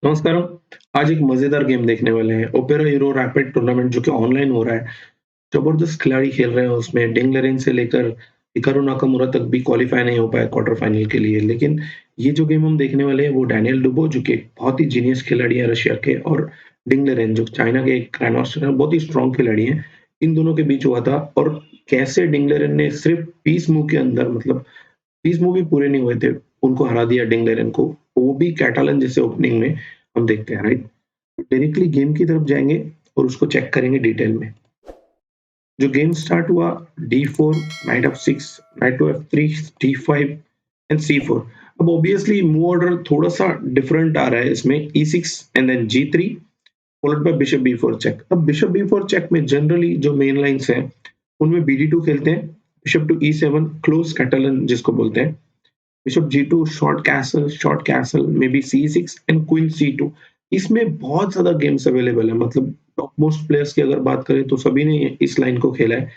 नमस्कारम। आज एक मजेदार गेम देखने वाले हैं। ओपेरा यूरो रैपिड टूर्नामेंट जो कि ऑनलाइन हो रहा है। जबरदस्त खिलाड़ी खेल रहे हैं उसमें। डिंगलेरेन से लेकर हिकारू नाकामुरा तक भी क्वालीफाई नहीं हो पाया क्वार्टर फाइनल के लिए। लेकिन ये जो गेम हम देखने वाले हैं वो डैनियल डुबो जो कि एक बहुत ही जीनियस खिलाड़ी है रशिया के, और डिंगलेरेन जो चाइना के एक ग्रैंड मास्टर हैं, बहुत ही स्ट्रॉन्ग खिलाड़ी हैं। इन दोनों के बीच हुआ था, और कैसे डिंगलेरेन ने सिर्फ 20 मूव के अंदर, मतलब 30 मूवी पूरे नहीं हुए थे, उनको हरा दिया डिंगलेरन को, वो भी कैटालन जैसे ओपनिंग में। हम देखते हैं, राइट? डायरेक्टली गेम की तरफ जाएँगे और उसको चेक करेंगे डिटेल में। जो गेम स्टार्ट हुआ, D4, night F6, night to F3, D5 and C4। अब ऑब्वियसली मूव ऑर्डर थोड़ा-सा डिफरेंट आ रहा है इसमें। E6 and then G3 followed by bishop B4 check. अब बिशप B4 चेक में जनरली जो मेन लाइन्स हैं, उनमें BD2 खेलते हैं, bishop to E7 close Catalan जिसको बोलते हैं। Bishop G2 short castle may be C6 and queen C2। इसमें बहुत ज़्यादा गेम्स अवेलेबल है, मतलब टॉप मोस्ट प्लेयर्स की अगर बात करें तो सभी ने इस लाइन को खेला है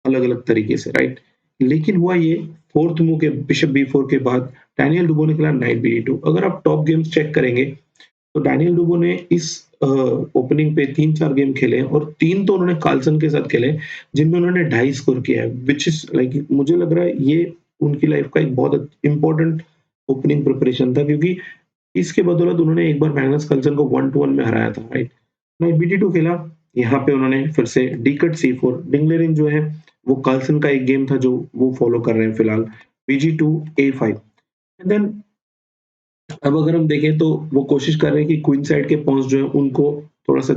अलग-अलग तरीके से, राइट? लेकिन हुआ ये, 4th मूव के बिशप B4 के बाद डैनियल डुबो ने खेला नाइट BD2। अगर आप टॉप गेम्स चेक करेंगे तो डैनियल डुबो ने इस ओपनिंग पे 3-4 गेम खेले हैं, और 3 तो उन्होंने कार्लसन के साथ खेले, जिनमें उन्होंने ढाई स्कोर किया है, व्हिच इज़ लाइक मुझे लग रहा है ये उनकी लाइफ का एक बहुत इम्पोर्टेंट ओपनिंग प्रिपरेशन था, क्योंकि इसके बदौलत उन्होंने एक बार मैग्नस कार्लसन को 1 टू 1 में हराया था, राइट? नाइट BD2 खेला, यहाँ पे उन्होंने फिर से डी कट C4। डिंगलेरिन जो है वो कार्लसन का एक गेम था जो वो फॉलो कर रहे हैं फिलहाल, BG2 A5। एंड देन अब अगर हम देखें तो वो कोशिश कर रहे हैं कि क्वीन साइड के पॉन्स जो है उनको थोड़ा-सा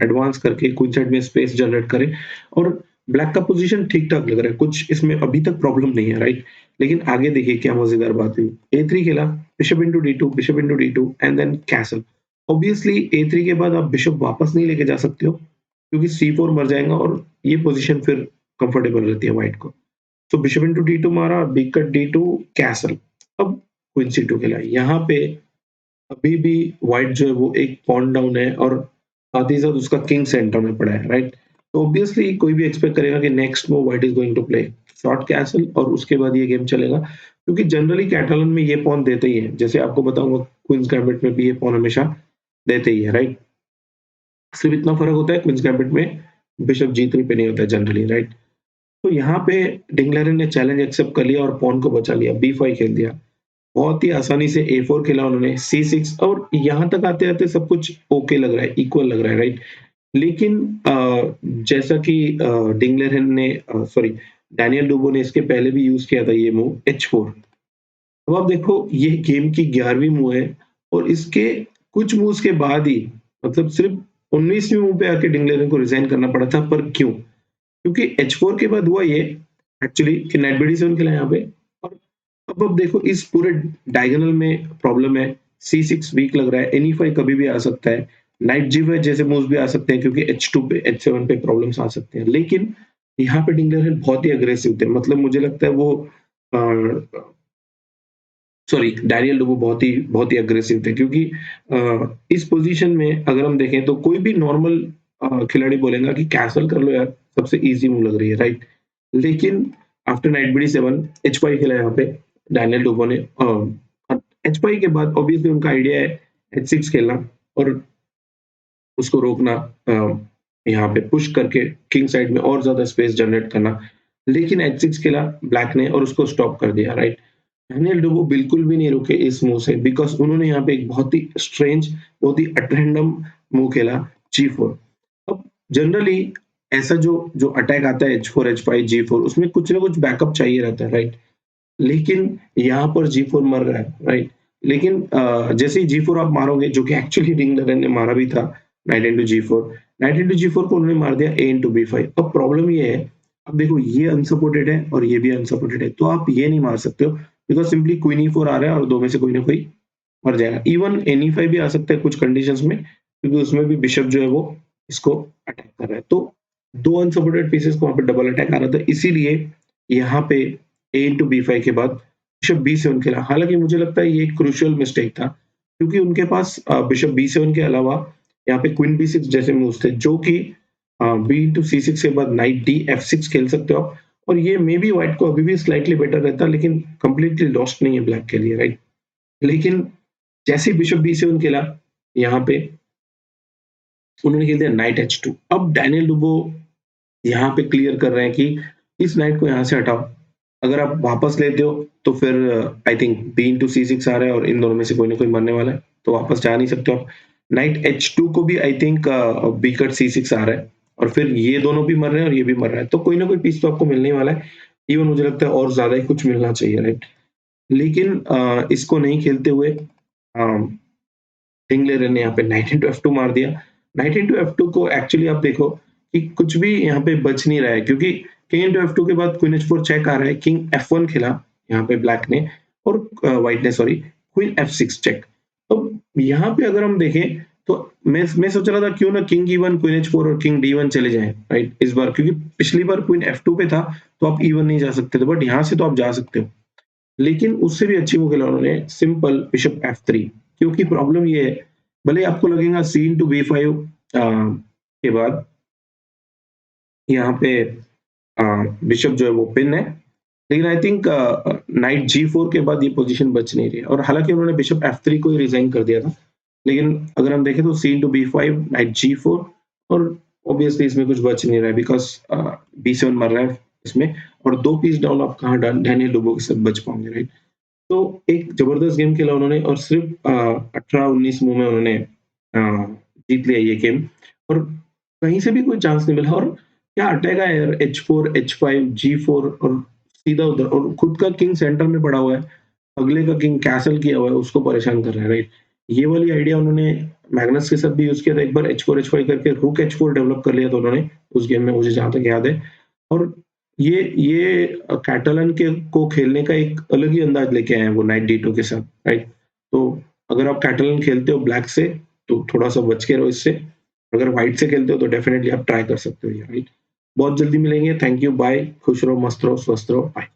एडवांस करके क्वीन साइड में स्पेस जनरेट करें, और ब्लैक का पोज़ीशन ठीक-ठाक लग रहा है, कुछ इसमें अभी तक प्रॉब्लम नहीं है, राइट? लेकिन आगे देखिए क्या मज़ेदार बात हुई। A3 खेला, bishop into D2, bishop into D2 and then castle. Obviously A3 के बाद आप बिशप वापस नहीं लेके जा सकते हो, क्योंकि C4 मर जाएगा और ये पोज़ीशन फिर कंफर्टेबल रहती है व्हाइट को। तो बिशप इंटू D2 मारा, b कट D2 कैसल। अब क्वीन C2 खेला। यहाँ पे अभी भी व्हाइट जो है वो एक पॉन डाउन है, और साथ ही साथ उसका किंग सेंटर में पड़ा है, राइट? तो ऑब्वियसली कोई भी एक्सपेक्ट करेगा कि next move white is going to play short castle, और उसके बाद ये गेम चलेगा, क्योंकि जनरली कैटलन में ये पॉन देते ही है। जैसे आपको बताऊंगा, क्वींस गैम्बिट में भी ये पॉन हमेशा देते ही है, राइट? सिर्फ इतना फर्क होता है, क्वींस गैम्बिट में बिशप G3 पे नहीं होता है जनरली, राइट? तो यहाँ पे डिंगलेरन ने चैलेंज एक्सेप्ट कर लिया और पॉन को बचा लिया, B5 खेल दिया। बहुत ही आसानी से A4 खेला उन्होंने, C6, और यहाँ तक आते-आते सब कुछ ओके लग रहा है, इक्वल लग रहा है, राइट? लेकिन जैसा कि डिंगलेरन ने सॉरी डैनियल डुबो ने इसके पहले भी यूज़ किया था ये मूव H4। अब आप देखो, ये गेम की 11वीं मूव है, और इसके कुछ मूव्स के बाद ही, मतलब सिर्फ 19वीं मूव पे आके डिंगलेरन को रिज़ाइन करना पड़ा था। पर क्यों? क्योंकि H4 के बाद हुआ ये एक्चुअली कि नाइट B7 खेला यहाँ पे, और अब देखो इस पूरे डायगोनल में प्रॉब्लम है। C6 वीक लग रहा है, NE5 कभी भी आ सकता है, नाइट G5 जैसे मूव्स भी आ सकते हैं, क्योंकि H2 पे H7 पे प्रॉब्लम्स आ सकते हैं। लेकिन यहाँ पे डिंगलेरन बहुत ही अग्रेसिव थे, मतलब मुझे लगता है वो सॉरी डैनियल डुबो बहुत ही अग्रेसिव थे, क्योंकि इस पोजीशन में अगर हम देखें तो कोई भी नॉर्मल खिलाड़ी बोलेगा कि कैसल कर लो यार, सबसे ईज़ी मूव लग रही है, राइट? लेकिन आफ्टर नाइट BD7 H5 खेला यहाँ पे डैनियल डुबो ने। H5 के बाद ऑब्वियसली उनका आइडिया है H6 खेलना, और उसको रोकना, यहाँ पे पुश करके किंग साइड में और ज़्यादा स्पेस जनरेट करना। लेकिन H6 खेला ब्लैक ने और उसको स्टॉप कर दिया, राइट? डैनियल डुबो बिल्कुल भी नहीं रुके इस मूव से, बिकॉज़ उन्होंने यहाँ पे एक बहुत ही स्ट्रेंज, बहुत ही रैंडम मूव खेला G4। अब जनरली ऐसा जो जो अटैक आता है H4, H5, G4, उसमें कुछ ना कुछ बैकअप चाहिए रहता है, राइट? लेकिन यहाँ पर G4 मर रहा है, राइट? लेकिन जैसे ही G4 आप मारोगे, जो कि एक्चुअली डिंगलेरन ने मारा भी था, night into G4, night into G4 को उन्होंने मार दिया A इंटू B5। अब प्रॉब्लम ये है, अब देखो ये अनसपोर्टेड है और ये भी अनसपोर्टेड है, तो आप ये नहीं मार सकते हो, बिकॉज़ सिंपली क्वीन E4 आ रहा है और 2 में से कोई ना कोई मर जाएगा। इवन NE5 भी आ सकता है कुछ कंडीशंस में, क्योंकि उसमें भी बिशप जो है वो इसको अटैक कर रहा है। तो 2 अनसपोर्टेड पीसेस को वहाँ पे डबल अटैक आ रहा था, इसीलिए यहाँ पे A इंटू B5 के बाद बिशप B7 खेला। हालाँकि मुझे लगता है ये एक क्रूशियल मिस्टेक था, क्योंकि उनके पास बिशप B7 के अलावा यहाँ पे क्वीन B6 जैसे मूव्स थे, जो कि B इंटू C6 के बाद नाइट D F6 खेल सकते हो आप, और ये मेबी व्हाइट को अभी भी स्लाइटली बेटर रहता, लेकिन कंप्लीटली लॉस्ट नहीं है ब्लैक के लिए, राइट? लेकिन जैसे ही बिशप B7 खेला, यहाँ पे उन्होंने खेल दिया नाइट H2। अब डैनियल डुबो यहाँ पे क्लियर कर रहे हैं कि इस नाइट को यहाँ से हटाओ। अगर आप वापस लेते हो तो फिर I think B into C6 आ रहा है और इन दोनों में से कोई ना कोई मरने वाला है, तो वापस जा नहीं सकते आप। नाइट H2 को भी I think B cut C6 आ रहा है और फिर ये दोनों भी मर रहे हैं और ये भी मर रहा है, तो कोई ना कोई पीस तो आपको मिलने ही वाला है। इवन मुझे लगता है और ज़्यादा ही कुछ मिलना चाहिए, राइट? लेकिन इसको नहीं खेलते हुए किंग ने यहाँ पे नाइट इंटू F2 मार दिया। नाइट इंटू F2 को एक्चुअली आप देखो कि कुछ भी यहाँ पे बच नहीं रहा है, क्योंकि किंग इंटू F2 के बाद क्वीन H4 चेक आ रहा है, किंग F1 खेला यहाँ पे ब्लैक ने और व्हाइट ने, सॉरी, क्वीन F6 चेक। तो यहाँ पे अगर हम देखें तो मैं सोच रहा था क्यों ना किंग E1 क्वीन H4 और किंग D1 चले जाएं, राइट, इस बार, क्योंकि पिछली बार क्वीन F2 पे था तो आप E1 नहीं जा सकते थे, बट यहाँ से तो आप जा सकते हो। लेकिन उससे भी अच्छी वो खेला उन्होंने, सिंपल बिशप F3। क्योंकि प्रॉब्लम ये है, भले ही आपको लगेगा C इंटू B5 के बाद यहाँ पे बिशप जो है वो पिन है, लेकिन आई थिंक नाइट G4 के बाद ये पोजीशन बच नहीं रही है, और हालांकि उन्होंने बिशप F3 को ही रिजाइन कर दिया था। लेकिन अगर हम देखें तो C into B5 night G4, और ऑब्वियसली इसमें कुछ बच नहीं रहा है बिकॉज B7 मर रहा है इसमें, और 2 पीस डाउन आप कहाँ डैनियल डुबो के साथ बच पाओगे, राइट? तो एक जबरदस्त गेम खेला उन्होंने और सिर्फ 18-19 मूव में उन्होंने जीत लिया ये गेम, और कहीं से भी कोई चांस नहीं मिला। और क्या अटैक है यार, H4 H5 G4 और सीधा उधर, और खुद का किंग सेंटर में पड़ा हुआ है, अगले का किंग कैसल किया हुआ है, उसको परेशान कर रहा है, राइट? ये वाली आइडिया उन्होंने मैग्नस के साथ भी यूज किया था, एक बार H4 H5 करके रुक H4 डेवलप कर लिया था उन्होंने उस गेम में, मुझे जहां तक याद है। और ये कैटलन के को खेलने का एक अलग ही अंदाज लेके आए हैं वो नाइट D2 के साथ, राइट? तो अगर आप कैटलन खेलते हो ब्लैक से तो थोड़ा सा बच के रहो इससे, अगर व्हाइट से खेलते हो तो डेफिनेटली आप ट्राई कर सकते हो ये, राइट? बहुत जल्दी मिलेंगे। Thank you, bye. खुश रहो, मस्त रहो, स्वस्थ रहो, बाय।